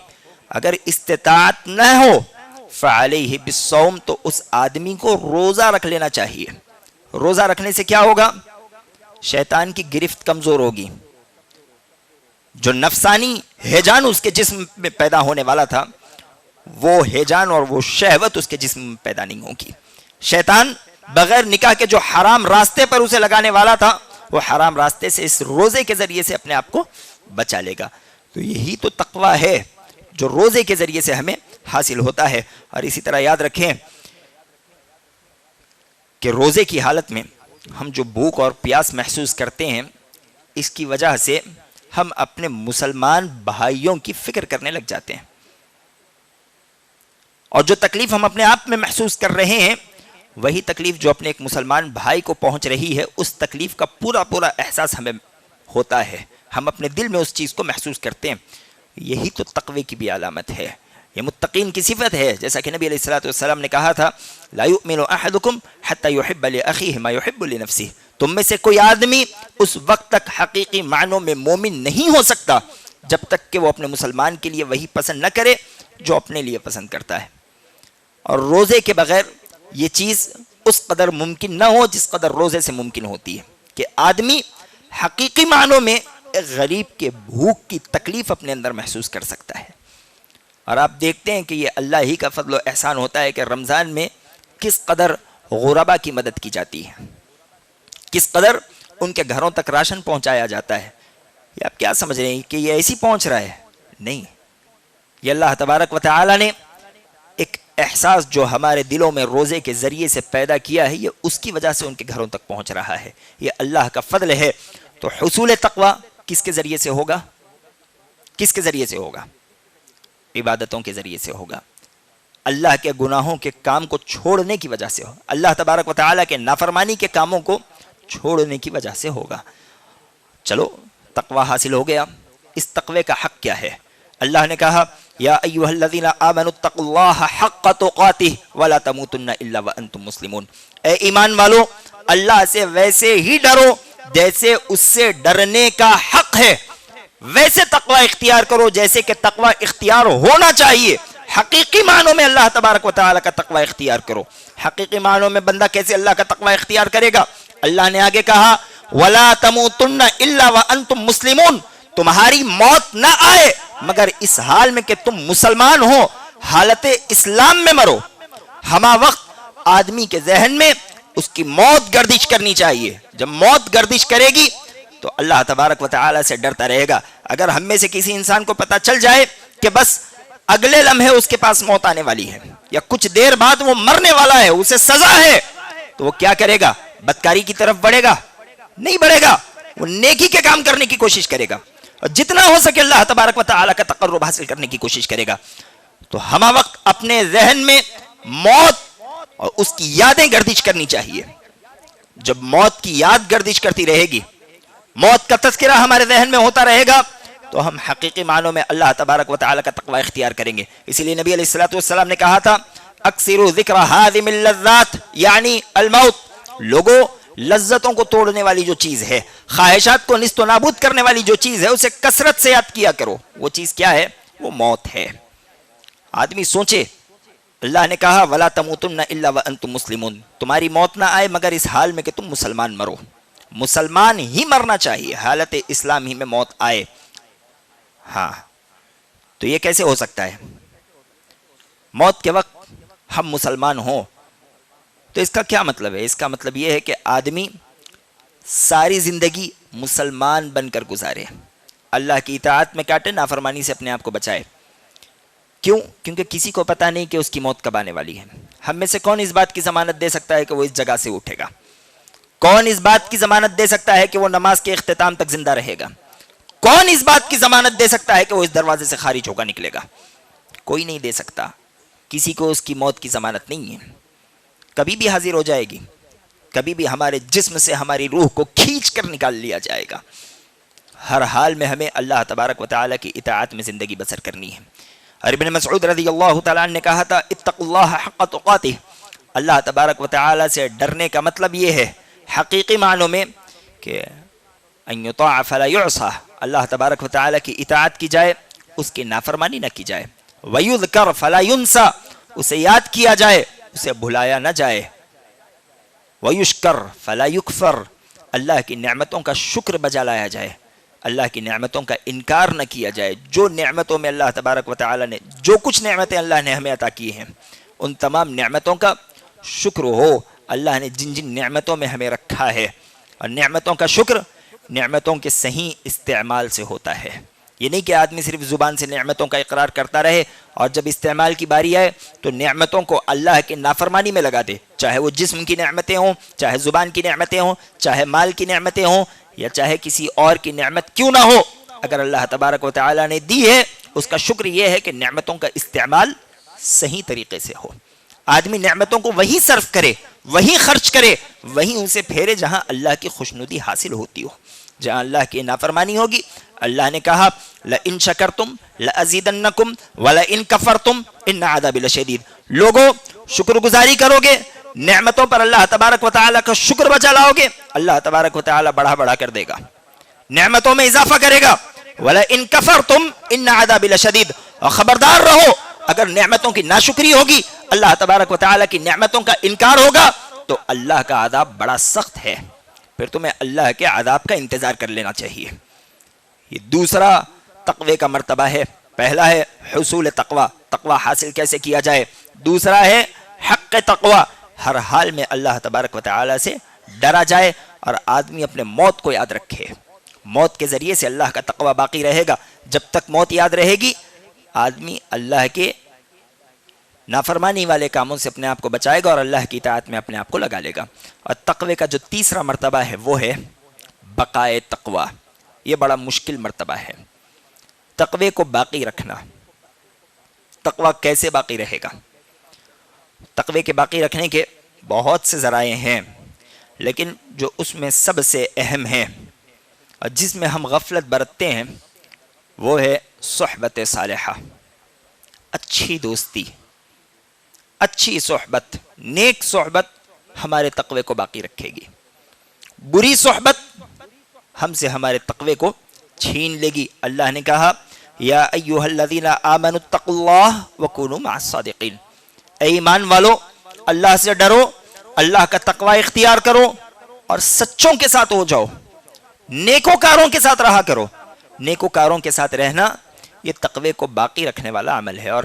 [SPEAKER 3] اگر استطاعت نہ ہو فعلیہ بالصوم، تو اس آدمی کو روزہ رکھ لینا چاہیے۔ روزہ رکھنے سے کیا ہوگا؟ شیطان کی گرفت کمزور ہوگی، جو نفسانی ہیجان اس کے جسم میں پیدا ہونے والا تھا وہ ہیجان اور وہ شہوت اس کے جسم میں پیدا نہیں ہوگی۔ شیطان بغیر نکاح کے جو حرام راستے پر اسے لگانے والا تھا وہ حرام راستے سے اس روزے کے ذریعے سے اپنے آپ کو بچا لے گا۔ تو یہی تو تقوی ہے جو روزے کے ذریعے سے ہمیں حاصل ہوتا ہے۔ اور اسی طرح یاد رکھیں کہ روزے کی حالت میں ہم جو بھوک اور پیاس محسوس کرتے ہیں، اس کی وجہ سے ہم اپنے مسلمان بھائیوں کی فکر کرنے لگ جاتے ہیں، اور جو تکلیف ہم اپنے آپ میں محسوس کر رہے ہیں وہی تکلیف جو اپنے ایک مسلمان بھائی کو پہنچ رہی ہے، اس تکلیف کا پورا احساس ہمیں ہوتا ہے، ہم اپنے دل میں اس چیز کو محسوس کرتے ہیں۔ یہی تو تقوی کی بھی علامت ہے، یہ متقین کی صفت ہے۔ جیسا کہ نبی علیہ الصلوۃ والسلام نے کہا تھا لا یؤمن احدکم حتی یحب لاخیہ ما یحب لنفسہ، تم میں سے کوئی آدمی اس وقت تک حقیقی معنوں میں مومن نہیں ہو سکتا جب تک کہ وہ اپنے مسلمان کے لیے وہی پسند نہ کرے جو اپنے لیے پسند کرتا ہے۔ اور روزے کے بغیر یہ چیز اس قدر ممکن نہ ہو جس قدر روزے سے ممکن ہوتی ہے کہ آدمی حقیقی معنوں میں ایک غریب کے بھوک کی تکلیف اپنے اندر محسوس کر سکتا ہے۔ اور آپ دیکھتے ہیں کہ یہ اللہ ہی کا فضل و احسان ہوتا ہے کہ رمضان میں کس قدر غربا کی مدد کی جاتی ہے، کس قدر ان کے گھروں تک راشن پہنچایا جاتا ہے۔ یہ آپ کیا سمجھ رہے ہیں کہ یہ ایسی پہنچ رہا ہے؟ نہیں، یہ اللہ تبارک و تعالی نے ایک احساس جو ہمارے دلوں میں روزے کے ذریعے سے پیدا کیا ہے، یہ اس کی وجہ سے ان کے گھروں تک پہنچ رہا ہے، یہ اللہ کا فضل ہے۔ تو حصول تقوی کس کے ذریعے سے ہوگا؟ کس کے ذریعے سے ہوگا؟ عبادتوں کے ذریعے سے ہوگا، اللہ کے گناہوں کے کام کو چھوڑنے کی وجہ سے ہوگا، اللہ تبارک و تعالیٰ کے نافرمانی کے کاموں کو چھوڑنے کی وجہ سے ہوگا۔ چلو تقوی حاصل ہو گیا، اس تقوی کا حق کیا ہے؟ اللہ نے کہا یا ایھا الذین آمنوا اتقوا اللہ حق تقاتہ ولا تموتن الا وانتم مسلمون، اے ایمان والو اللہ سے ویسے ہی ڈرو جیسے اس سے ڈرنے کا حق ہے، ویسے تقوی اختیار کرو جیسے کہ تقوی اختیار ہونا چاہیے۔ حقیقی معنوں میں اللہ تبارک و تعالیٰ کا تقوی اختیار کرو۔ حقیقی معنوں میں بندہ کیسے اللہ کا تقوی اختیار کرے گا؟ اللہ نے آگے کہا وَلَا تَمُوتُنَّ إِلَّا وَأَنْتُمْ مُسْلِمُونَ، تمہاری موت نہ آئے مگر اس حال میں کہ تم مسلمان ہو، حالت اسلام میں مرو۔ ہما وقت آدمی کے ذہن میں اس کی موت گردش کرنی چاہیے. جب موت گردش کرے گی تو اللہ تبارک و تعالی سے ڈرتا رہے گا. اگر ہم میں سے کسی انسان کو پتا چل جائے کہ بس اگلے لمحے اس کے پاس موت آنے والی ہے یا کچھ دیر بعد وہ مرنے والا ہے, اسے سزا ہے, تو وہ کیا کرے گا؟ بدکاری کی طرف بڑھے گا؟ نہیں بڑھے گا. وہ نیکی کے کام کرنے کی کوشش کرے گا اور جتنا ہو سکے اللہ تبارک و تعالی کا تقرب حاصل کرنے کی کوشش کرے گا. تو ہمہ وقت اپنے ذہن میں موت اور اس کی یادیں گردش کرنی چاہیے. جب موت کی یاد گردش کرتی رہے گی, موت کا تذکرہ ہمارے ذہن میں ہوتا رہے گا, تو ہم حقیقی معنوں میں اللہ تبارک و تعالی کا تقوی اختیار کریں گے. اسی لیے نبی علیہ الصلوۃ والسلام نے کہا تھا اکثروا ذکر ہادم اللذات یعنی الموت. لوگوں, لذتوں کو توڑنے والی جو چیز ہے, خواہشات کو نیست و نابود کرنے والی جو چیز ہے, اسے کثرت سے یاد کیا کرو. وہ چیز کیا ہے؟ وہ موت ہے. آدمی سوچے, اللہ نے کہا ولا تموتن الا وانتم مسلمون, تمہاری موت نہ آئے مگر اس حال میں کہ تم مسلمان مرو. مسلمان ہی مرنا چاہیے, حالت اسلام ہی میں موت آئے. ہاں, تو یہ کیسے ہو سکتا ہے؟ موت کے وقت ہم مسلمان ہوں تو اس کا کیا مطلب ہے؟ اس کا مطلب یہ ہے کہ آدمی ساری زندگی مسلمان بن کر گزارے, اللہ کی اطاعت میں کاٹے, نافرمانی سے اپنے آپ کو بچائے. کیوں؟ کیونکہ کسی کو پتا نہیں کہ اس کی موت کب آنے والی ہے. ہم میں سے کون اس بات کی ضمانت دے سکتا ہے کہ وہ اس جگہ سے اٹھے گا؟ کون اس بات کی ضمانت دے سکتا ہے کہ وہ نماز کے اختتام تک زندہ رہے گا؟ کون اس بات کی ضمانت دے سکتا ہے کہ وہ اس دروازے سے خارج ہوگا, نکلے گا؟ کوئی نہیں دے سکتا. کسی کو اس کی موت کی ضمانت نہیں ہے. کبھی بھی حاضر ہو جائے گی, کبھی بھی ہمارے جسم سے ہماری روح کو کھینچ کر نکال لیا جائے گا. ہر حال میں ہمیں اللہ تبارک و تعالی کی اطاعت میں زندگی بسر کرنی ہے. اور ابن مسعود رضی اللہ تعالیٰ عنہ نے کہا تھا اتقوا اللہ حق تقاتہ. اللہ تبارک و تعالی سے ڈرنے کا مطلب یہ ہے حقیقی معنوں میں کہ ان یطاع فلا یعصى, اللہ تبارک و تعالی کی اطاعت کی جائے, اس کی نافرمانی نہ کی جائے. ویذکر فلا ینسى, اسے یاد کیا جائے, اسے بھلایا نہ جائے. ویشکر فلا یکفر, اللہ کی نعمتوں کا شکر بجا لایا جائے, اللہ کی نعمتوں کا انکار نہ کیا جائے. جو نعمتوں میں اللہ تبارک و تعالی نے, جو کچھ نعمتیں اللہ نے ہمیں عطا کی ہیں, ان تمام نعمتوں کا شکر ہو. اللہ نے جن جن نعمتوں میں ہمیں رکھا ہے, اور نعمتوں کا شکر نعمتوں کے صحیح استعمال سے ہوتا ہے. یہ نہیں کہ آدمی صرف زبان سے نعمتوں کا اقرار کرتا رہے اور جب استعمال کی باری آئے تو نعمتوں کو اللہ کی نافرمانی میں لگا دے, چاہے وہ جسم کی نعمتیں ہوں, چاہے زبان کی نعمتیں ہوں, چاہے مال کی نعمتیں ہوں, یا چاہے کسی اور کی نعمت کیوں نہ ہو. اگر اللہ تبارک و تعالی نے دی ہے, اس کا شکر یہ ہے کہ نعمتوں کا استعمال صحیح طریقے سے ہو. آدمی نعمتوں کو وہی صرف کرے, وہی خرچ کرے, وہی ان سے پھیرے جہاں اللہ کی خوشنودی حاصل ہوتی ہو. جہاں اللہ کی نافرمانی ہوگی, اللہ نے کہا لئن شکرتم لازیدنکم ولئن کفرتم ان عذابی لشدید. لوگوں, شکر گزاری کرو گے, نعمتوں پر اللہ تبارک و تعالی کا شکر بجا لاؤ گے, اللہ تبارک و تعالی بڑھا بڑھا کر دے گا, نعمتوں میں اضافہ کرے گا. وَلَئِن كَفَرْتُمْ إِنَّ عَذَابِ لَشَدِيدٌ, اور خبردار رہو اگر نعمتوں کی ناشکری ہوگی, اللہ تبارک و تعالی کی نعمتوں کا انکار ہوگا, تو اللہ کا عذاب بڑا سخت ہے. پھر تمہیں اللہ کے عذاب کا انتظار کر لینا چاہیے. یہ دوسرا تقوی کا مرتبہ ہے. پہلا ہے حصول تقوی, تقوی حاصل کیسے کیا جائے. دوسرا ہے حق تقوی, ہر حال میں اللہ تبارک و تعالی سے ڈرا جائے اور آدمی اپنے موت کو یاد رکھے. موت کے ذریعے سے اللہ کا تقوی باقی رہے گا. جب تک موت یاد رہے گی, آدمی اللہ کے نافرمانی والے کاموں سے اپنے آپ کو بچائے گا اور اللہ کی اطاعت میں اپنے آپ کو لگا لے گا. اور تقوی کا جو تیسرا مرتبہ ہے وہ ہے بقائے تقوی. یہ بڑا مشکل مرتبہ ہے, تقوی کو باقی رکھنا. تقوی کیسے باقی رہے گا؟ تقوی کے باقی رکھنے کے بہت سے ذرائع ہیں, لیکن جو اس میں سب سے اہم ہے اور جس میں ہم غفلت برتتے ہیں وہ ہے صحبت صالحہ, اچھی دوستی, اچھی صحبت. نیک صحبت ہمارے تقوی کو باقی رکھے گی. بری صحبت ہم سے ہمارے تقوی کو چھین لے گی. اللہ نے کہا یا ایھا الذین آمنوا اتقوا اللہ وکونوا مع الصادقین, اے ایمان والو اللہ سے ڈرو, اللہ کا تقوی اختیار کرو اور سچوں کے ساتھ ہو جاؤ, نیکوکاروں کے ساتھ رہا کرو. نیکوکاروں کے ساتھ رہنا یہ تقوی کو باقی رکھنے والا عمل ہے, اور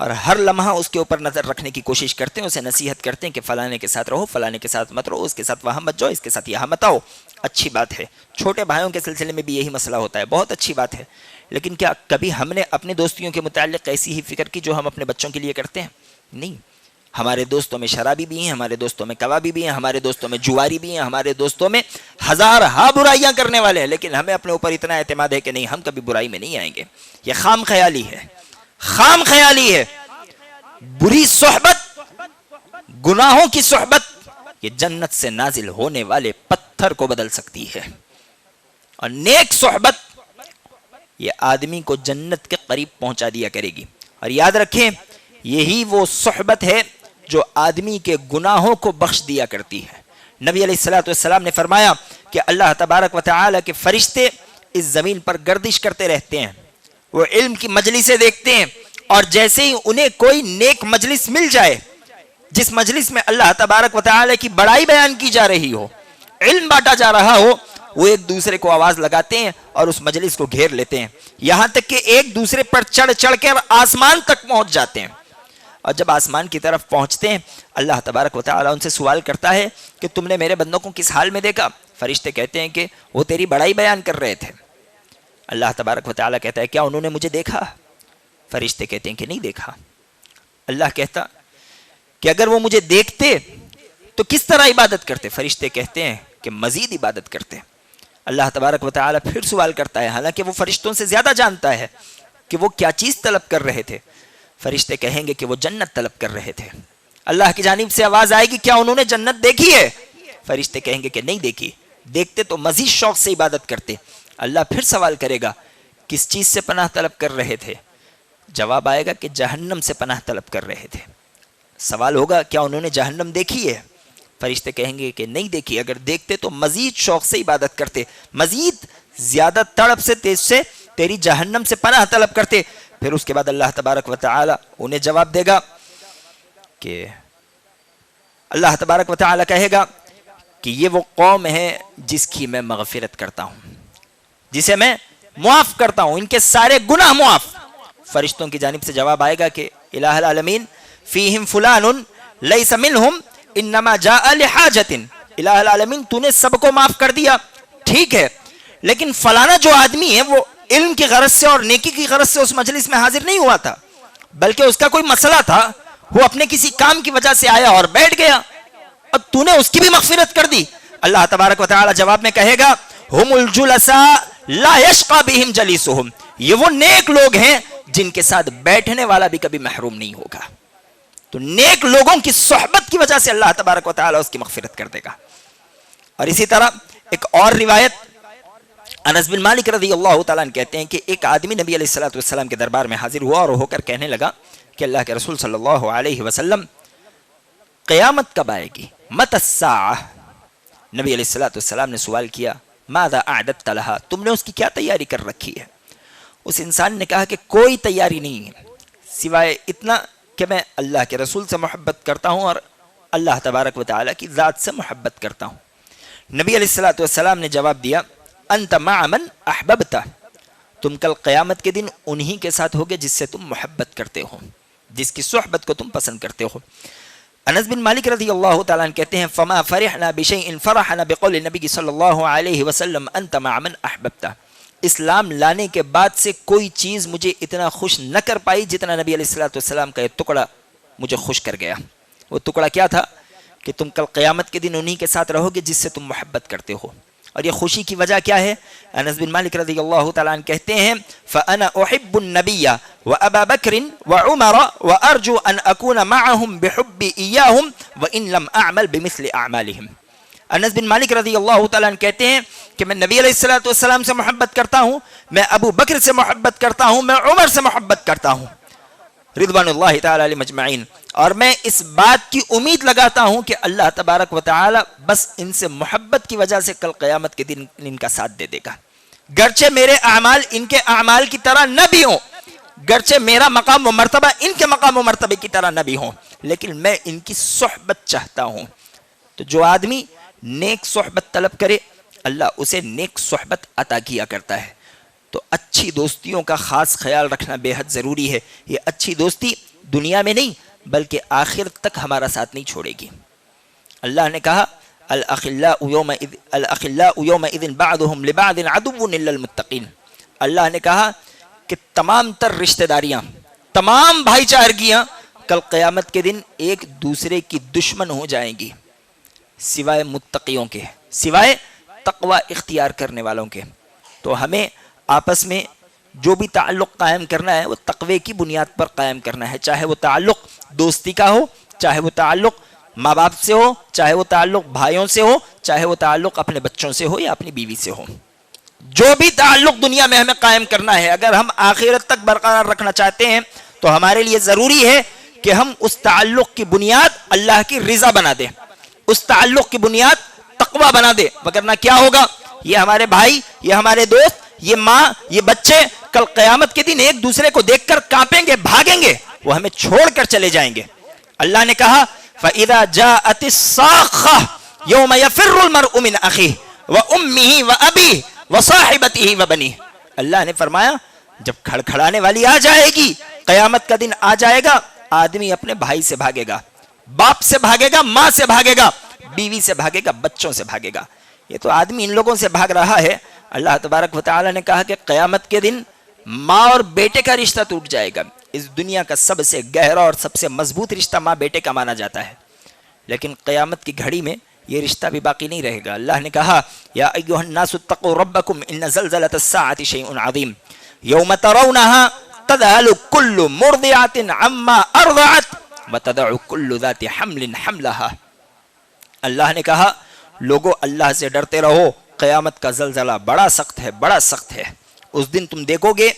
[SPEAKER 3] اور ہر لمحہ اس کے اوپر نظر رکھنے کی کوشش کرتے ہیں، اسے نصیحت کرتے ہیں کہ فلانے کے ساتھ رہو، فلانے کے ساتھ مت رہو، اس کے ساتھ وہاں مت جاؤ، اس کے ساتھ یہاں مت آؤ. اچھی بات ہے. چھوٹے بھائیوں کے سلسلے میں بھی یہی مسئلہ ہوتا ہے، بہت اچھی بات ہے. لیکن کیا کبھی ہم نے اپنے دوستیوں کے متعلق ایسی ہی فکر کی جو ہم اپنے بچوں کے لیے کرتے ہیں؟ نہیں. ہمارے دوستوں میں شرابی بھی ہیں، ہمارے دوستوں میں کبابی بھی ہیں، ہمارے دوستوں میں جواری بھی ہیں، ہمارے دوستوں میں ہزارہا برائیاں کرنے والے ہیں، لیکن ہمیں اپنے اوپر اتنا اعتماد ہے کہ نہیں، ہم کبھی برائی میں نہیں آئیں گے. یہ خام خیالی ہے، خام خیالی ہے. بری صحبت، گناہوں کی صحبت، یہ جنت سے نازل ہونے والے پتھر کو بدل سکتی ہے. اور نیک صحبت یہ آدمی کو جنت کے قریب پہنچا دیا کرے گی. اور یاد رکھیں، یہی وہ صحبت ہے جو آدمی کے گناہوں کو بخش دیا کرتی ہے. نبی علیہ الصلوۃ والسلام نے فرمایا کہ اللہ تبارک و تعالی کے فرشتے اس زمین پر گردش کرتے رہتے ہیں، وہ علم کی مجلسیں دیکھتے ہیں، اور جیسے ہی انہیں کوئی نیک مجلس مل جائے جس مجلس میں اللہ تبارک و تعالی کی بڑائی بیان کی جا رہی ہو، علم بانٹا جا رہا ہو، وہ ایک دوسرے کو آواز لگاتے ہیں اور اس مجلس کو گھیر لیتے ہیں، یہاں تک کہ ایک دوسرے پر چڑھ چڑھ کر آسمان تک پہنچ جاتے ہیں. اور جب آسمان کی طرف پہنچتے ہیں، اللہ تبارک و تعالی ان سے سوال کرتا ہے کہ تم نے میرے بندوں کو کس حال میں دیکھا؟ فرشتے کہتے ہیں کہ وہ تیری بڑائی بیان کر رہے تھے. اللہ تبارک و تعالی کہتا ہے کیا انہوں نے مجھے دیکھا؟ فرشتے کہتے ہیں کہ نہیں دیکھا. اللہ کہتا کہ اگر وہ مجھے دیکھتے تو کس طرح عبادت کرتے؟ فرشتے کہتے ہیں کہ مزید عبادت کرتے. اللہ تبارک و تعالی پھر سوال کرتا ہے، حالانکہ وہ فرشتوں سے زیادہ جانتا ہے کہ وہ کیا چیز طلب کر رہے تھے. فرشتے کہیں گے کہ وہ جنت طلب کر رہے تھے. اللہ کی جانب سے آواز آئے گی کیا انہوں نے جنت دیکھی ہے؟ فرشتے کہیں گے کہ نہیں دیکھی. دیکھتے تو مزید شوق سے عبادت کرتے. اللہ پھر سوال کرے گا کس چیز سے پناہ طلب کر رہے تھے؟ جواب آئے گا کہ جہنم سے پناہ طلب کر رہے تھے. سوال ہوگا کیا انہوں نے جہنم دیکھی ہے؟ فرشتے کہیں گے کہ نہیں دیکھی. اگر دیکھتے تو مزید شوق سے عبادت کرتے، مزید زیادہ تڑپ سے تیز سے تیری جہنم سے پناہ طلب کرتے. پھر اس کے بعد اللہ تبارک و تعالی انہیں جواب دے گا کہ اللہ تبارک و تعالی کہے گا کہ یہ وہ قوم ہے جس کی میں مغفرت کرتا ہوں، جسے میں معاف کرتا ہوں، ان کے سارے گناہ معاف. فرشتوں کی جانب سے جواب آئے گا کہ الہ العالمین فیہم فلان لیس منہم انما جاء لحاجت. الہ العالمین تو نے سب کو معاف کر دیا، ٹھیک ہے، لیکن فلانا جو آدمی ہے وہ علم کی غرض سے اور نیکی کی غرض سے اس مجلس میں حاضر نہیں ہوا تھا، بلکہ اس کا کوئی مسئلہ تھا، وہ اپنے کسی کام کی وجہ سے آیا اور بیٹھ گیا، اب تو نے اس کی بھی مغفرت کر دی. اللہ تبارک و تعالی جواب میں کہے گا ہم الجلساء لا یشقى بهم جلیسهم. یہ وہ نیک لوگ ہیں جن کے ساتھ بیٹھنے والا بھی کبھی محروم نہیں ہوگا. تو نیک لوگوں کی صحبت کی وجہ سے اللہ تبارک و تعالی اس کی مغفرت کر دے گا. اور اسی طرح ایک اور روایت انس بن مالک رضی اللہ تعالیٰ عنہ کہتے ہیں کہ ایک آدمی نبی علیہ الصلوۃ والسلام کے دربار میں حاضر ہوا اور ہو کر کہنے لگا کہ اللہ کے رسول صلی اللہ علیہ وسلم قیامت کب آئے گی؟ متی الساعہ. نبی علیہ الصلوۃ والسلام نے سوال کیا ماذا اعددت لها، تم نے اس کی کیا تیاری کر رکھی ہے؟ اس انسان نے کہا کہ کوئی تیاری نہیں ہے سوائے اتنا کہ میں اللہ کے رسول سے محبت کرتا ہوں اور اللہ تبارک و تعالیٰ کی ذات سے محبت کرتا ہوں. نبی علیہ الصلوۃ والسلام نے جواب دیا انت مع من احببت، تم کل قیامت کے دن انہی کے ساتھ ہوگے جس سے تم محبت کرتے ہو، جس کی صحبت کو تم پسند کرتے ہو. انس بن مالک رضی اللہ تعالیٰ عنہ کہتے ہیں فما فرحنا بشیء فرحنا بقول النبی صلی اللہ علیہ وسلم انت مع من احببت. اسلام لانے کے بعد سے کوئی چیز مجھے اتنا خوش نہ کر پائی جتنا نبی علیہ الصلوۃ والسلام کا یہ ٹکڑا مجھے خوش کر گیا. وہ ٹکڑا کیا تھا کہ تم کل قیامت کے دن انہی کے ساتھ رہو گے جس سے تم محبت کرتے ہو. اور یہ خوشی کی وجہ کیا ہے؟ انس بن مالک رضی اللہ تعالیٰ عنہ کہتے ہیں فَأَنَا أُحِبُّ النَّبِيَّ وَأَبَا بَكْرٍ وَعُمَرَ وَأَرْجُو أَنْ أَكُونَ مَعَهُمْ بِحُبِّ إِيَّاهُمْ وَإِن لَمْ أَعْمَلْ بِمِثْلِ أَعْمَالِهِمْ. انس بن مالک رضی اللہ تعالیٰ عنہ کہتے ہیں کہ میں نبی علیہ الصلوۃ والسلام سے محبت کرتا ہوں، میں ابو بکر سے محبت کرتا ہوں، میں عمر سے محبت کرتا ہوں رضوان اللہ تعالیٰ علیہ مجمعین، اور میں اس بات کی امید لگاتا ہوں کہ اللہ تبارک و تعالی بس ان سے محبت کی وجہ سے کل قیامت کے دن ان کا ساتھ دے دے گا. گرچہ میرے اعمال ان کے اعمال کی طرح نہ بھی ہوں، گرچہ میرا مقام و مرتبہ ان کے مقام و مرتبے کی طرح نہ بھی ہوں، لیکن میں ان کی صحبت چاہتا ہوں. تو جو آدمی نیک صحبت طلب کرے اللہ اسے نیک صحبت عطا کیا کرتا ہے. تو اچھی دوستیوں کا خاص خیال رکھنا بے حد ضروری ہے. یہ اچھی دوستی دنیا میں نہیں بلکہ آخر تک ہمارا ساتھ نہیں چھوڑے گی. اللہ نے کہا الاخلاء یومئذ بعضهم لبعض عدو الا المتقین. اللہ نے کہا کہ تمام تر رشتہ داریاں، تمام بھائی چارگیاں کل قیامت کے دن ایک دوسرے کی دشمن ہو جائیں گی سوائے متقیوں کے، سوائے تقوی اختیار کرنے والوں کے. تو ہمیں آپس میں جو بھی تعلق قائم کرنا ہے وہ تقوی کی بنیاد پر قائم کرنا ہے، چاہے وہ تعلق دوستی کا ہو، چاہے وہ تعلق ماں باپ سے ہو، چاہے وہ تعلق بھائیوں سے ہو، چاہے وہ تعلق اپنے بچوں سے ہو یا اپنی بیوی سے ہو. جو بھی تعلق دنیا میں ہمیں قائم کرنا ہے، اگر ہم آخرت تک برقرار رکھنا چاہتے ہیں تو ہمارے لیے ضروری ہے کہ ہم اس تعلق کی بنیاد اللہ کی رضا بنا دیں، اس تعلق کی بنیاد تقوی بنا دیں. وگرنہ کیا ہوگا؟ یہ ہمارے بھائی، یہ ہمارے دوست، یہ ماں، یہ بچے کل قیامت کے دن ایک دوسرے کو دیکھ کر کانپیں گے، بھاگیں گے، وہ ہمیں چھوڑ کر چلے جائیں گے. اللہ نے کہا فَإِذَا جَاءَتِ الصَّاخَّةُ يَوْمَ يَفِرُّ الْمَرْءُ مِنْ أَخِيهِ وَأُمِّهِ وَأَبِيهِ وَصَاحِبَتِهِ وَبَنِيهِ. اللہ نے فرمایا جب کھڑکھڑانے والی آ جائے گی، قیامت کا دن آ جائے گا، آدمی اپنے بھائی سے بھاگے گا، باپ سے بھاگے گا، ماں سے بھاگے گا، بیوی سے بھاگے گا، بچوں سے بھاگے گا. یہ تو آدمی ان لوگوں سے بھاگ رہا ہے. اللہ تبارک و تعالی نے کہا کہ قیامت کے دن ماں اور بیٹے کا رشتہ ٹوٹ جائے گا. اس دنیا کا سب سے گہرا اور سب سے مضبوط رشتہ ماں بیٹے کا مانا جاتا ہے، لیکن قیامت کی گھڑی میں یہ رشتہ بھی باقی نہیں رہے گا. اللہ نے کہا یا ایھا الناس اتقوا ربکم ان زلزلۃ الساعۃ شیء عظیم یوم ترونها تذهل كل مرضعة عما ارضعت وتضع كل ذات حمل حملها. اللہ نے کہا لوگو اللہ سے ڈرتے رہو، قیامت کا زلزلہ بڑا سخت ہے، بڑا سخت ہے. اس دن تم دیکھو گے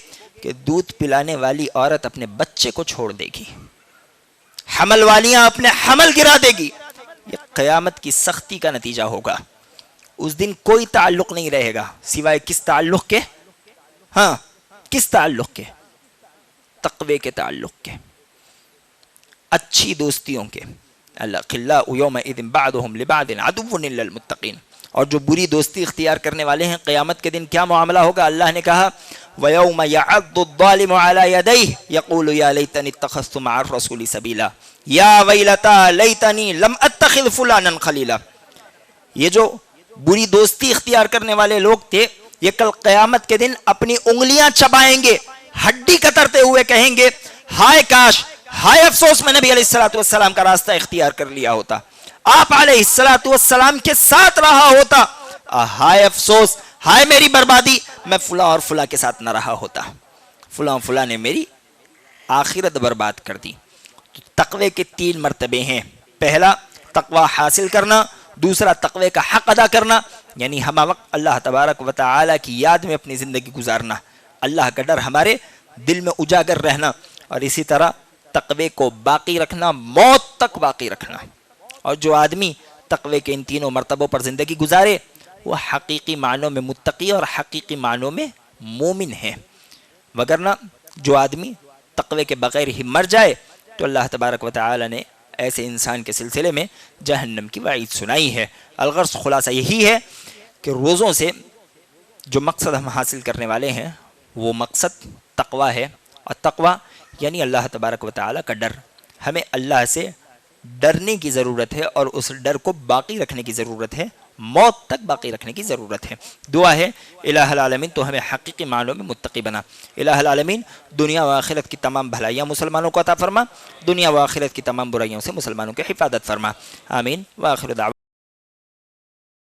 [SPEAKER 3] کہ دودھ پلانے والی عورت اپنے بچے کو چھوڑ دے گی، حمل والیاں اپنے حمل گرا دے گی. یہ قیامت کی سختی کا نتیجہ ہوگا. اس دن کوئی تعلق نہیں رہے گا سوائے کس تعلق کے؟ ہاں، کس تعلق کے؟ تقوی کے تعلق کے، اچھی دوستیوں کے. الاخلاء یومئذ بعضهم لبعض عدو الا المتقین. اور جو بری دوستی اختیار کرنے والے ہیں قیامت کے دن کیا معاملہ ہوگا؟ اللہ نے کہا وَيَوْمَ يَعَضُّ الظَّالِمُ عَلَى يَدَيْهِ يَقُولُ يَا لَيْتَنِي اتَّخَذْتُ مَعَ الرَّسُولِ سَبِيلًا يَا وَيْلَتَا لَيْتَنِي لَمْ أَتَّخِذْ فُلَانًا خَلِيلًا. یہ جو بری دوستی اختیار کرنے والے لوگ تھے، یہ کل قیامت کے دن اپنی انگلیاں چبائیں گے، ہڈی کترتے ہوئے کہیں گے ہائے کاش، ہائے افسوس میں نبی علیہ السلام کا راستہ اختیار کر لیا ہوتا، آپ علیہ السلام کے ساتھ رہا ہوتا، ہائے افسوس، ہائے میری بربادی، میں فلاں اور فلاں کے ساتھ نہ رہا ہوتا، فلاں فلاں نے میری آخرت برباد کر دی. تو تقوی کے 3 مرتبے ہیں. پہلا تقوی حاصل کرنا، دوسرا تقوی کا حق ادا کرنا، یعنی ہمہ وقت اللہ تبارک و تعالی کی یاد میں اپنی زندگی گزارنا، اللہ کا ڈر ہمارے دل میں اجاگر رہنا، اور اسی طرح تقوی کو باقی رکھنا، موت تک باقی رکھنا. اور جو آدمی تقوی کے ان 3 مرتبوں پر زندگی گزارے وہ حقیقی معنوں میں متقی اور حقیقی معنوں میں مومن ہے. وگرنہ جو آدمی تقوی کے بغیر ہی مر جائے تو اللہ تبارک و تعالی نے ایسے انسان کے سلسلے میں جہنم کی وعید سنائی ہے. الغرض خلاصہ یہی ہے کہ روزوں سے جو مقصد ہم حاصل کرنے والے ہیں وہ مقصد تقوی ہے، اور تقوی یعنی اللہ تبارک و تعالی کا ڈر. ہمیں اللہ سے ڈرنے کی ضرورت ہے اور اس ڈر کو باقی رکھنے کی ضرورت ہے، موت تک باقی رکھنے کی ضرورت ہے. دعا ہے الہ العالمین تو ہمیں حقیقی معنوں میں متقی بنا. الہ العالمین دنیا و آخرت کی تمام بھلائیاں مسلمانوں کو عطا فرما، دنیا و آخرت کی تمام برائیوں سے مسلمانوں کی حفاظت فرما. آمین. وآخر دعوانا